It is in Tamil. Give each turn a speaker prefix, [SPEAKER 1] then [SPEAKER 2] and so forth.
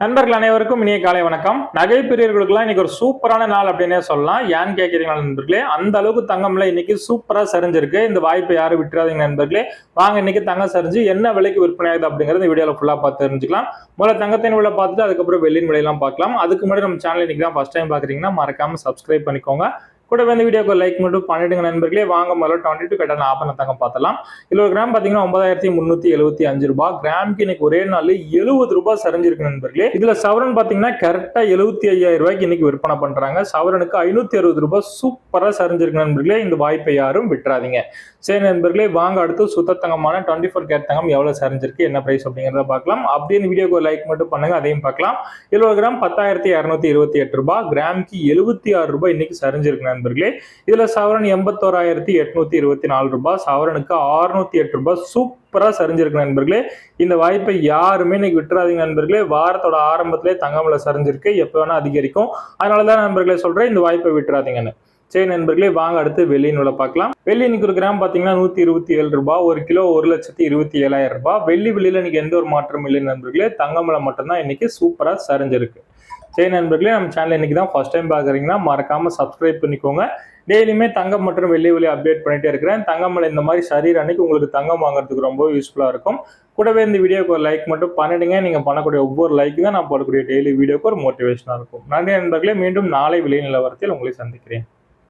[SPEAKER 1] நண்பர்கள் அனைவருக்கும் இனிய காலை வணக்கம். நகை பிரியர்களுக்கெல்லாம் இன்னைக்கு ஒரு சூப்பரான நாள் அப்படின்னே சொல்லலாம். ஏன்னு கேட்கறீங்களா நண்பர்களே? அந்த அளவுக்கு தங்கம்ல இன்னைக்கு சூப்பரா சரிஞ்சிருக்கு. இந்த வாய்ப்பை யாரும் விட்டுறாதீங்க நண்பர்களே. வாங்க இன்னைக்கு தங்கம் சரிஞ்சு என்ன விலைக்கு விற்பனை ஆகுது அப்படிங்கறது இந்த வீடியோல ஃபுல்லா பார்த்து தெரிஞ்சுக்கலாம். முதல்ல தங்கத்தின் விலை பார்த்துட்டு அதுக்கப்புறம் வெள்ளியின் விலையெல்லாம் பார்க்கலாம். அதுக்கு முன்னாடி நம்ம சேனல் இன்னைக்கு தான் ஃபர்ஸ்ட் டைம் பாக்குறீங்கன்னா மறக்காம சப்ஸ்கிரைப் பண்ணிக்கோங்க. கூடவே இந்த வீடியோக்கு லைக் மட்டும் பண்ணிடுங்க நண்பர்களே. வாங்க முதல்ல 22 கட்டான ஆபரண தங்கம் பார்த்தலாம். இதுல ஒரு கிராம் பாத்தீங்கன்னா 9375 ரூபாய். கிராமுக்கு இன்னைக்கு ஒரே நாள் 70 ரூபாய் சரிஞ்சிருக்கு நண்பர்களே. இதுல சவரன் பாத்தீங்கன்னா கரெக்டா 75,000 ரூபாய்க்கு இன்னைக்கு விற்பனை பண்றாங்க. சவரனுக்கு 560 ரூபாய் சூப்பரா சரிஞ்சிருக்கு நண்பர்களே. இந்த வாய்ப்பை யாரும் விட்டுறாதீங்க. சரி நண்பர்களே, வாங்க அடுத்து சுத்த தங்கமான 24 கேரட் தங்கம் எவ்வளவு சரிஞ்சிருக்கு, என்ன பிரைஸ் அப்படிங்கறத பார்க்கலாம். அப்படின்னு வீடியோக்கு லைக் மட்டும் பண்ணுங்க, அதையும் பார்க்கலாம். இதுல ஒரு கிராம் 10,228 ரூபாய். கிராமுக்கு 76 ரூபாய் இன்னைக்கு சரிஞ்சிருக்கு நண்பர்களே. இதுல சவரன் 81,824 ரூபாய். சவரனுக்கு 608 ரூபாய் சூப்பரா சரிஞ்சிருக்கு நண்பர்களே. இந்த வாய்ப்பை யாருமே இன்னைக்கு விட்டுறாதீங்க நண்பர்களே. வாரத்தோட ஆரம்பத்திலே தங்கம்ல சரிஞ்சிருக்கு, எப்ப வேணா அதிகரிக்கும். அதனாலதான் நண்பர்களே சொல்றேன், இந்த வாய்ப்பை விட்டுறாதீங்கன்னு. சரி நண்பர்களே, வாங்க அடுத்து வெள்ளியின் விலை பார்க்கலாம். வெள்ளி இன்னைக்கு ஒரு கிராம் பாத்தீங்கன்னா 127 ரூபாய். ஒரு கிலோ 1,27,000 ரூபாய். வெள்ளி விலையில இன்னைக்கு எந்த ஒரு மாற்றமும் இல்லை நண்பர்களே. தங்கம்ல மட்டும்தான் இன்னைக்கு சூப்பரா சரிஞ்சிருக்கு. சரி நண்பர்களே, நம்ம சேனல் இன்னைக்கு தான் ஃபர்ஸ்ட் டைம் பாக்குறீங்கன்னா மறக்காம சப்ஸ்கிரைப் பண்ணிக்கோங்க. டெய்லியுமே தங்கம் மற்றும் வெள்ளி விலை அப்டேட் பண்ணிட்டே இருக்கிறேன். தங்கம்ல இந்த மாதிரி சரீர் அன்னைக்கு உங்களுக்கு தங்கம் வாங்குறதுக்கு ரொம்ப யூஸ்ஃபுல்லா இருக்கும். கூடவே இந்த வீடியோக்கு ஒரு லைக் மட்டும் பண்ணிடுங்க. நீங்க பண்ணக்கூடிய ஒவ்வொரு லைக் தான் நான் போடக்கூடிய டெய்லி வீடியோக்கு ஒரு மோட்டிவேஷனா இருக்கும். நன்றி நண்பர்களே. மீண்டும் நாளை விலை நிலவரத்தில் உங்களை சந்திக்கிறேன்.